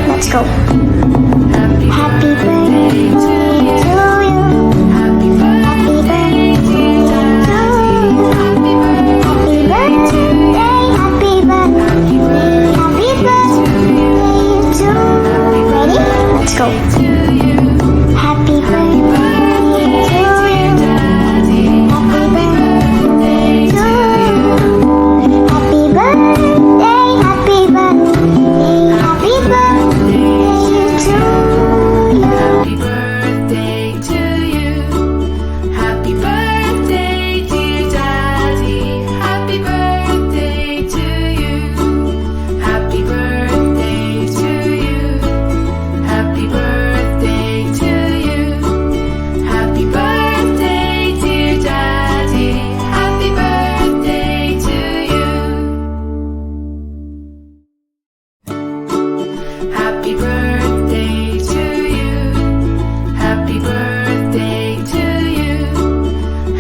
let's go. Happy birthday to you. Happy birthday to you. Happy birthday, happy birthday, happy birthday to you. Ready? Let's go. Happy birthday to you. Happy birthday to you. Happy birthday, happy birthday, happy birthday to you. Happy birthday to you. Happy birthday, dear Daddy. Happy birthday to you. Happy birthday to you. Happy birthday to you.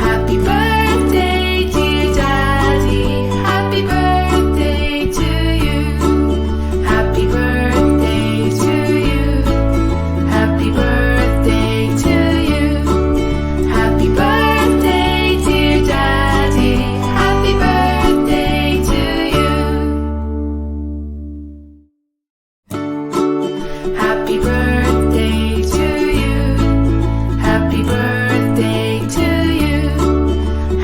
Happy birthday, dear Daddy. Happy birthday to you. Happy birthday to you. Happy birthday to you. Happy birthday, dear Daddy. Happy birthday to you. Happy birthday to you. Happy birthday to you.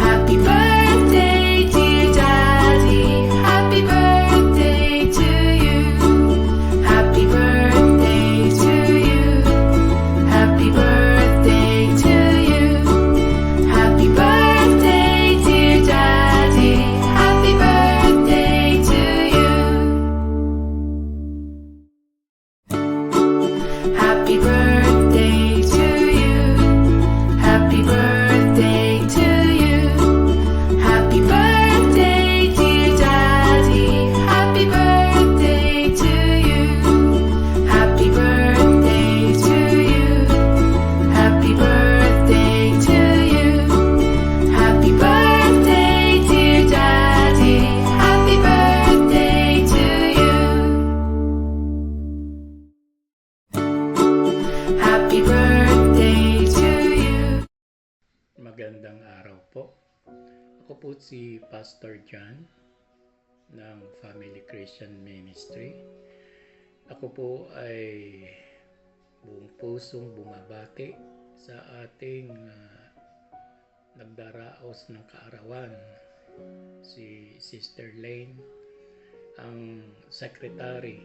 Happy birthday, dear Daddy. Happy birthday to you. Happy birthday to you. Happy birthday to you. Happy birthday, dear Daddy. Happy birthday to you. Happy birthday to you. Happy birthday to you. Happy birthday, dear Daddy. Happy birthday to you. Happy birthday to you. Happy birthday to you. Happy birthday, dear Daddy. Happy birthday to you. Happy birthday to you. Happy birthday to you. Happy birthday, dear Daddy. Happy birthday to you. Happy birthday to you. Magandang araw po. Ako po si Pastor John ng Family Christian Ministry. Ako po ay buong pusong bumabati sa ating nagdaraos ng kaarawan, si Sister Lane, ang secretary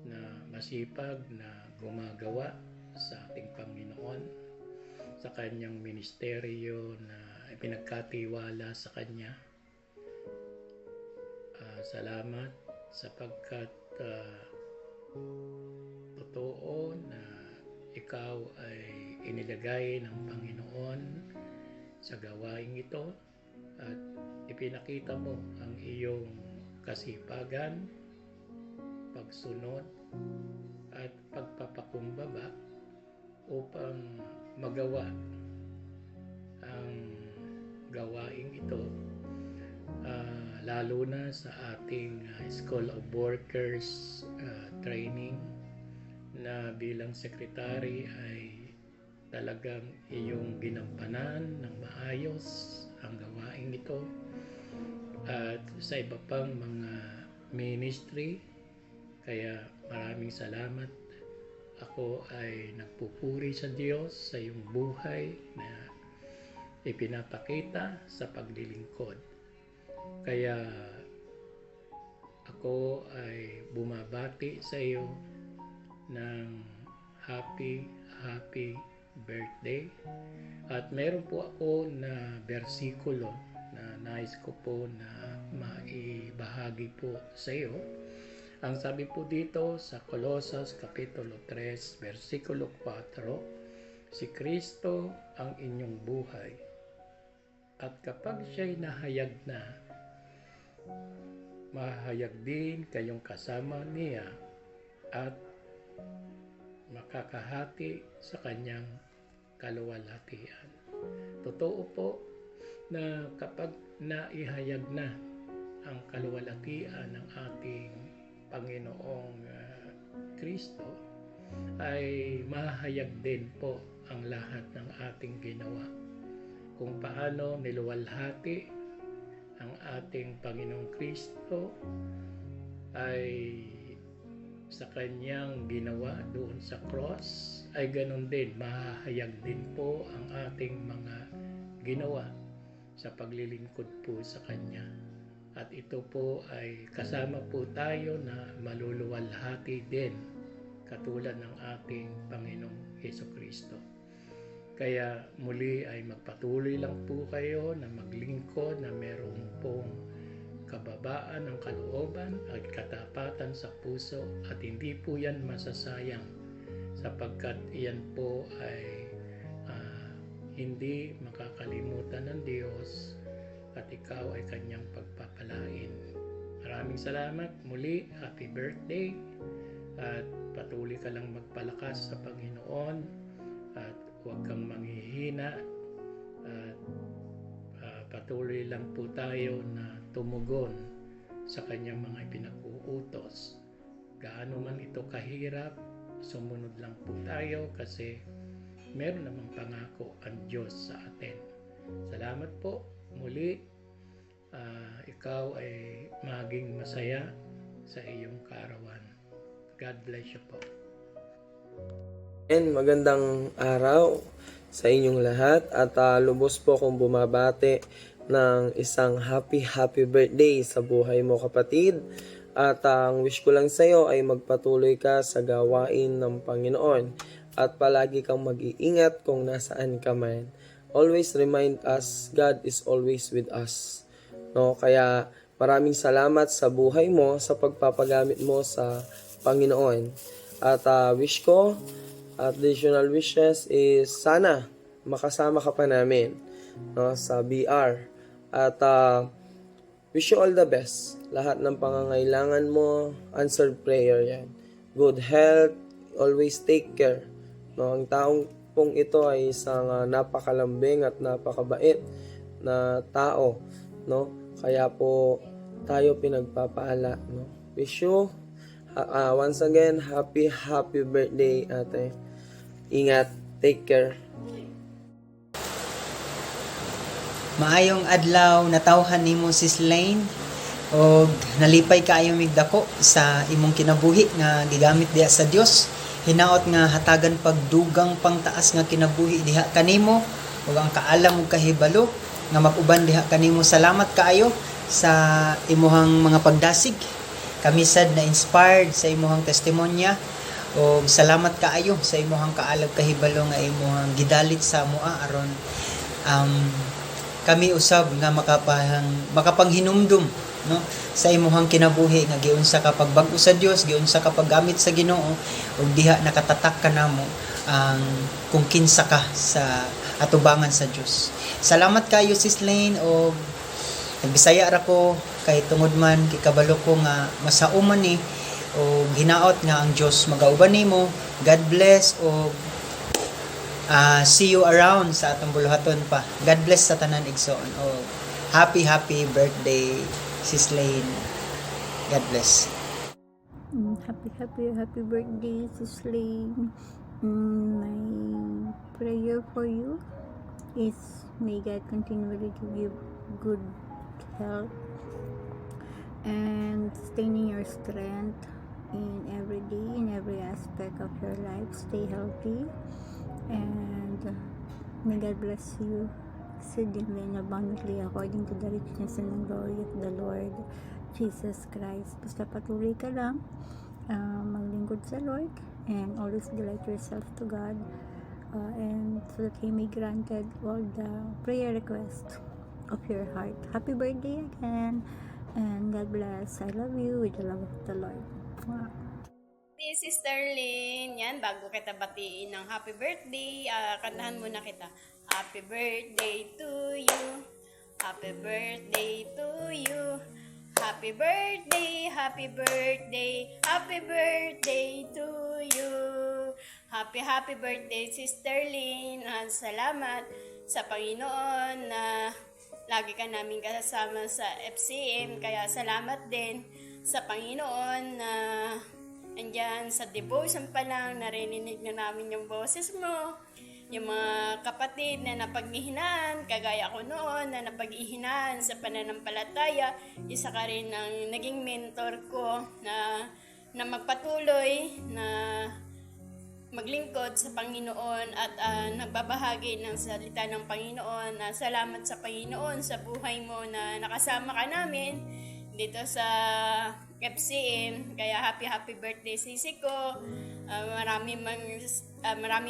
na masipag na gumagawa sa ating Panginoon, sa kanyang ministeryo na pinagkatiwala sa kanya. Salamat sapagkat totoo na ikaw ay inilagay ng Panginoon sa gawaing ito at ipinakita mo ang iyong kasipagan, pagsunod at pagpapakumbaba upang magawa ang gawaing ito, lalo na sa ating School of Workers training, na bilang secretary ay talagang iyong ginampanan ng maayos ang gawaing ito, at sa iba pang mga ministry. Kaya maraming salamat. Ako ay nagpupuri sa Diyos sa iyong buhay na ipinapakita sa paglilingkod. Kaya ako ay bumabati sa iyo ng happy birthday. At meron po ako na bersikulo na nais ko po na maibahagi po sa iyo. Ang sabi po dito sa Colosas Kapitulo 3, versikulo 4, si Kristo ang inyong buhay. At kapag siya'y nahayag na, mahayag din kayong kasama niya at makakahati sa kanyang kaluwalhatian. Totoo po na kapag naihayag na ang kaluwalhatian ng ating Panginoong Kristo, ay mahayag din po ang lahat ng ating ginawa. Kung paano niluwalhati ang ating Panginoong Kristo ay sa kanyang ginawa doon sa cross, ay ganun din, mahahayag din po ang ating mga ginawa sa paglilingkod po sa kanya. At ito po ay kasama po tayo na maluluwalhati din katulad ng ating Panginoong Hesukristo. Kaya muli ay magpatuloy lang po kayo na maglingkod na meron pong kababaan ng kalooban at katapatan sa puso, at hindi po yan masasayang sapagkat iyan po ay hindi makakalimutan ng Diyos at ikaw ay kanyang pagpapalain. Maraming salamat muli, happy birthday, at patuloy ka lang magpalakas sa Panginoon at huwag kang manghihina, at patuloy lang po tayo na tumugon sa kanyang mga pinag-uutos. Gaano man ito kahirap, sumunod lang po tayo kasi meron namang pangako ang Diyos sa atin. Salamat po muli. Ikaw ay maging masaya sa iyong kaarawan. God bless you po. And magandang araw sa inyong lahat, at lubos po akong bumabati ng isang happy birthday sa buhay mo, kapatid. At ang wish ko lang sa iyo ay magpatuloy ka sa gawain ng Panginoon at palagi kang mag-iingat kung nasaan ka man. Always remind us, God is always with us. No, kaya maraming salamat sa buhay mo, sa pagpapagamit mo sa Panginoon. At wish ko, additional wishes is sana makasama ka pa namin, no, sa BR. At wish you all the best. Lahat ng pangangailangan mo, answered prayer yan. Good health, always take care. No, ang taong pong ito ay isang napakalambing at napakabait na tao, no? Kaya po tayo pinagpapaala, no? Wish you once again happy birthday, ate. Ingat, take care. Maayong adlaw natawhan nimo Sis Lane, og nalipay kaayo migdako sa imong kinabuhi nga gigamit diha sa Dios. Hinaot nga hatagan pagdugang pangtaas nga kinabuhi diha kanimo, ug ang kaalam ug kahibalo nga mag-uban diha kanimo. Salamat kaayo sa imuhang mga pagdasig. Kami sad na inspired sa imuhang testimonya, ug salamat kaayo sa imuhang kaalag kahibalo nga imuhang gidalit sa amoa aron kami usab nga makapanghinumdum, no, sa imuhang kinabuhi nga giunsa ka pagbag-o sa Dios, giunsa ka paggamit sa Ginoo, ug diha nakatatak ka namo ang kung kinsa ka sa atubangan sa Dios. Salamat kayo Sis Lane, og nagbisaya ra ko kay tungod man kikabalo ko nga masauman ni o hinaot nga ang Dios magauban nimo. God bless, o see you around sa atong buluhaton pa. God bless sa tanan igsoon. O happy birthday Sis Lane. God bless. Happy birthday, Sis Lane. My prayer for you is may God continually give you good health and sustaining your strength in every day, in every aspect of your life. Stay healthy, and may God bless you exceedingly and abundantly according to the richness and glory of the Lord Jesus Christ. Basta patuloy ka lang maglingkod sa Lord, and always delight yourself to God, and so that He may granted all the prayer requests of your heart. Happy birthday again, and God bless. I love you with the love of the Lord. Wow. Sister Lynn, yan, bago kita batiin ng happy birthday, kantahan muna kita. Happy birthday to you, happy birthday to you, happy birthday, happy birthday, happy birthday to you. Happy birthday, Sister Lynn. Salamat sa Panginoon na lagi ka namin kasama sa FCM, kaya salamat din sa Panginoon na andyan sa devotion pa lang, narinig na namin yung boses mo. Yung mga kapatid na napaghihinaan, kagaya ko noon, na napaghihinaan sa pananampalataya, isa ka rin ang naging mentor ko na magpatuloy na maglingkod sa Panginoon at nagbabahagi ng salita ng Panginoon. Salamat sa Panginoon sa buhay mo na nakasama ka namin dito sa FCM. Kaya happy birthday sisi ko. Marami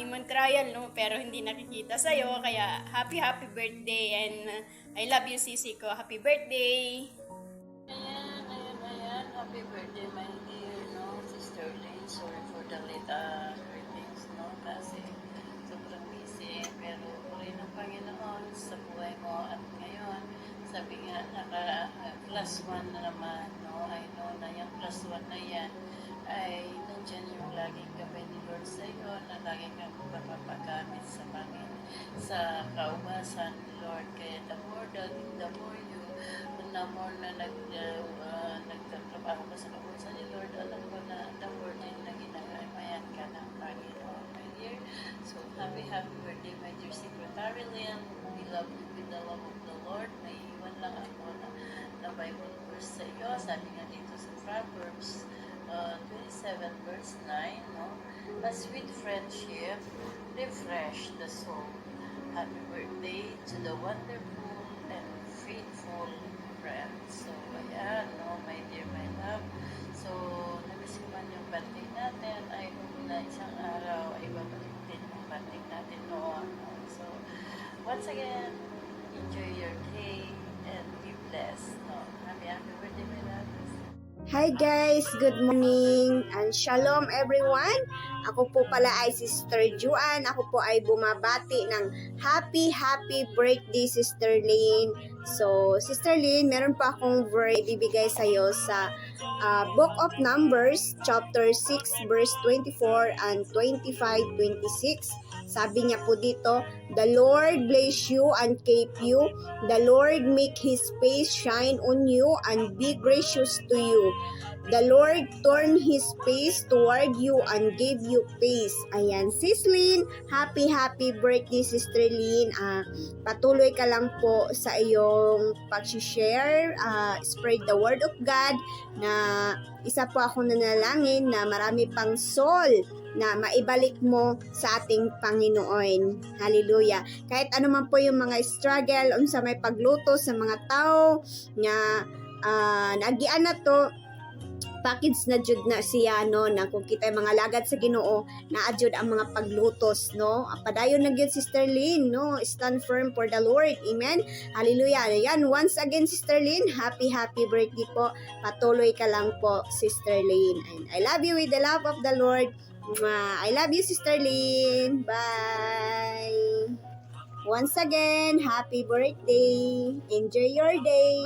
mang trial, no, pero hindi nakikita sa'yo. Kaya happy birthday and I love you sisi ko. Happy birthday! Ayan. Happy birthday, my dear, no, Sister Lynn. Sorry for the late greetings, no, kasi sobrang busy. Pero puri ng Panginoon sa buhay mo. At ngayon, sabi nga, plus 1 na naman, no. I know na yung plus 1 na yan ay nandyan yung laging gabay ni Lord sa iyo, na laging kang mapapagamit sa Panginoon, sa kaubasan ni Lord. Kaya the more you, the more na nagtatrabaho ka sa kaubasan ni Lord, alam ko na the more din na ginagamayan ka ng Panginoon, my dear. So, happy birthday, my dear Secretary Lynn. We love you with the love of the Lord. May iwan lang ako na Bible verse sa iyo. Sabi nga dito sa Proverbs 27 verse 9, no? A sweet friendship refresh the soul. Happy birthday to the wonderful and faithful friend. So, ayan, no, my dear, my love. So, namiss ko man yung birthday natin. I hope na isang araw ay babalik din yung birthday natin noon. No? So, once again, enjoy your day and be blessed. No? Happy birthday, my love. Hi guys, good morning and shalom everyone. Ako po pala ay Sister Juan. Ako po ay bumabati ng happy birthday Sister Lynn. So, Sister Lynn, meron pa akong verse ibibigay sa iyo sa Book of Numbers, chapter 6, verse 24 and 25-26. Sabi niya po dito, the Lord bless you and keep you. The Lord make His face shine on you and be gracious to you. The Lord turn His face toward you and give you peace. Ayan, Sis Lynn, happy birthday, Sister Lynn. Patuloy ka lang po sa iyong pag-share, spread the word of God, na isa po ako nanalangin na marami pang soul na maibalik mo sa ating Panginoon. Hallelujah. Kahit ano man po yung mga struggle, sa may pagluto sa mga tao na nagian na to, package na jud na siya, no, na kung kita mga lagad sa Ginoo na adjud ang mga paglutos, no. Padayon na gyud Sister Lynn, no, stand firm for the Lord. Amen. Hallelujah. Ayan, once again Sister Lynn, happy birthday po. Patuloy ka lang po, Sister Lynn. And I love you with the love of the Lord. I love you, Sister Lynn. Bye. Once again, happy birthday. Enjoy your day.